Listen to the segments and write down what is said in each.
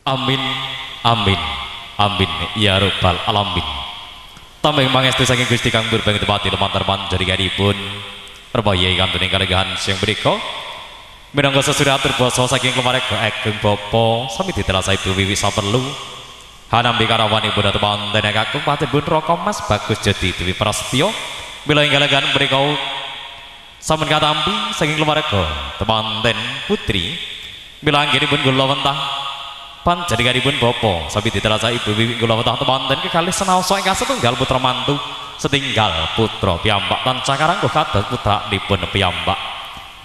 Amin, amin, amin ya rabbal alamin. Tambah mangestu saking Gusti Kang Purbang tepati lumantar panjenenganipun Perbayai kantun ing kalegahan sing mriku minangka sesudah atur basa saking keluarga ageng bapa sami ditelasai Ibu Wiwi saperlu hanambi karawanipun temanten kakung Patih Bun Raka Mas Bagus Jadi Dewi Prasetyo mila ing kalegahan mriku sampun katampi saking keluarga temanten putri mila anggenipun kula wentah panjenenganipun bapa sami ditelasai Ibu Wiwi kula wentah temanten kekalih senaosa ingkang setunggal putra mantu setinggal putra piyambak tansah karanggo kados putranipun piyambak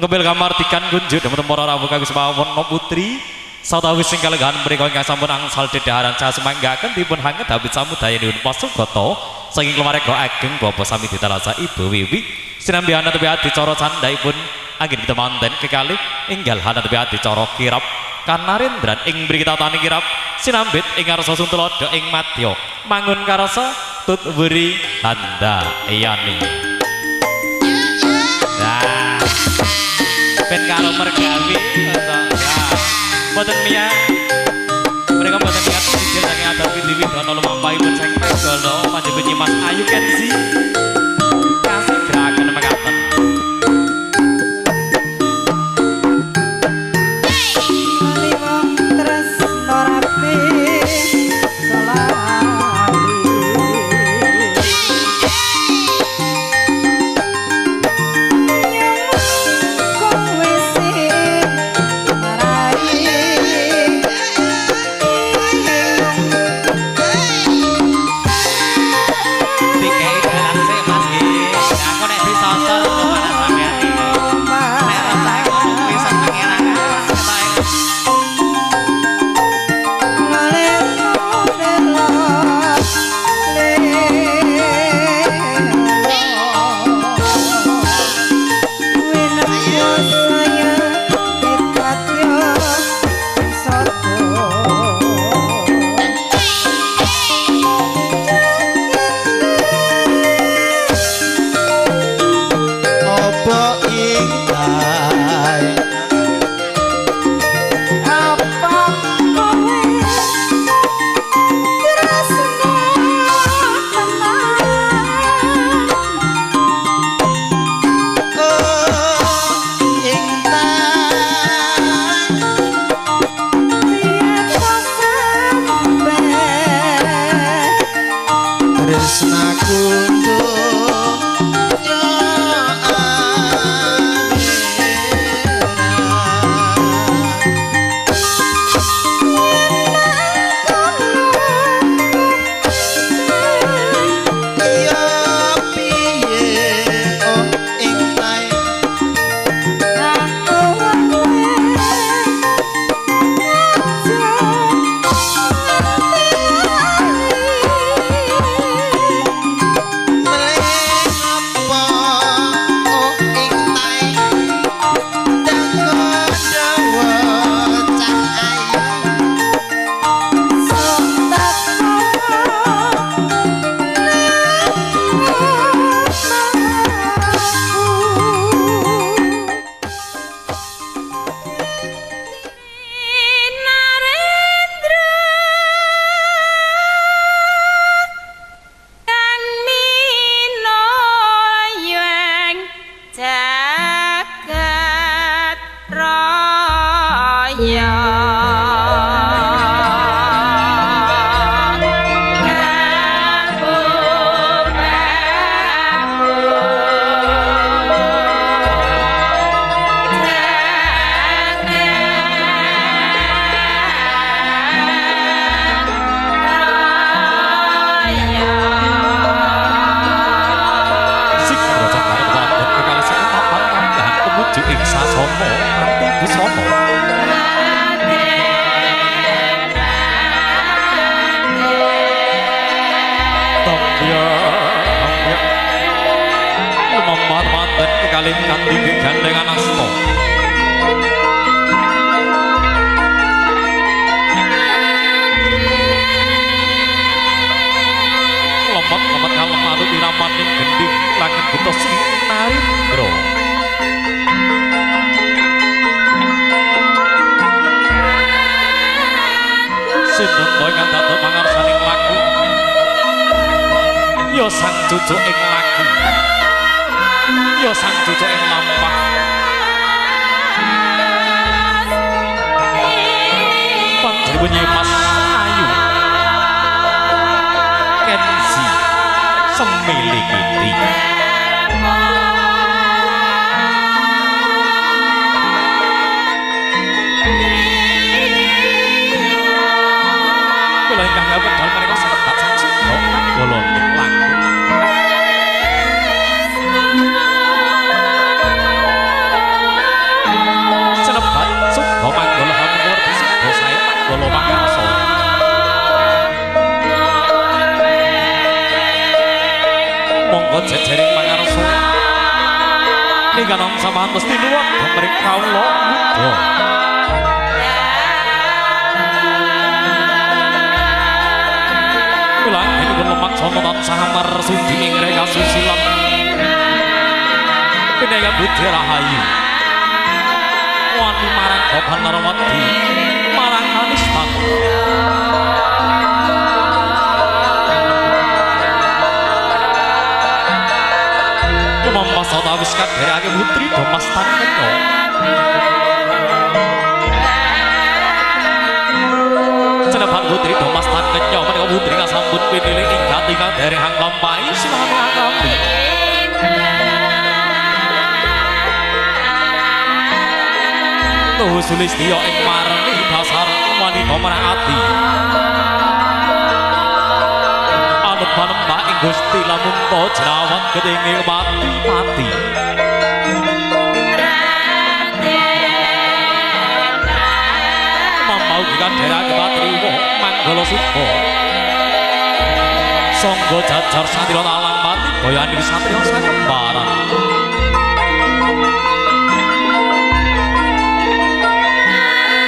ngembil kamardikan kunjuk dhateng para rawuh kagem mawon putri sawetawis sing kalegahan mriku ingkang sampun angsal dedhaharan saya semanggaken dipun hanget habit samudayanipun pasugata saking keluarga ageng bapa sami ditelasai Ibu Wiwi sinambi ana tepi adicara candhaipun anggen temanten kekalih enggal ana tepi adicara kirap Kanarendran ing mriki tatane kirap sinambit ing ngarsa Suntulodo ing madya mangun karasa tutwuri handa yani nah ben karo mergawi mboten miyah mereka mboten niat sijil saking adat widiwidono lumampahipun saking Megala panjenengan Mas Ayu Kenzi kasih gerakan mekaten Sinten to ingkang dados mangarsaning laku ya sang cucuk ing laku ya sang cucuk ing lampah panjenengan Mas Ayu Kenzi Semilikiti kula ingkang ngabekal menika sebat sang sutra manggala ing laku sebat sutra manggala hamur disebut saya manggala makarsa monggo jejering pangarsa ingkang samantos tinuwun mring kawula muga kula ingkang lumaksana tansah marsudi ing reka susilam pinaya budi rahayu wani marang Bapak Narwati marang Kanistan Masa tawis kadherake putri Domas Tankenya Senebat putri Domas Tankenya menika putri kasambut pinilih ingkang kadhereng hang lampahi sinami akambi Tuh Sulistya ing marani dasar wanita marang ati anut panembah ing Gusti lamun to jerawat gedenge mati-mati mamau kadherake patriwa manggala suba sangga jajar satria talang pati boyani satria sakembaran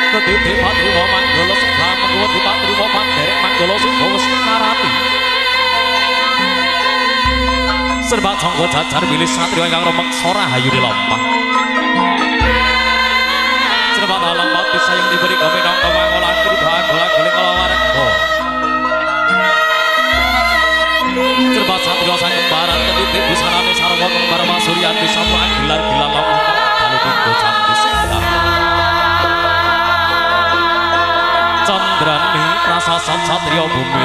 Kedhephe patriwa manggala suba mengkuwedi patriwa pandherek manggala suba wis ngarati serba sangga jajar milih satria ingkang rumeksa rahayu lampah serba talang pati sayang diberi minangka mangolah kribagola-goling kala warga serba satria sakembaran ketitip busanane sarwa kembar masuryanti sampun gelar-gelar lampah dalu pinggo cantik segar Chandrani prasasat satria bumi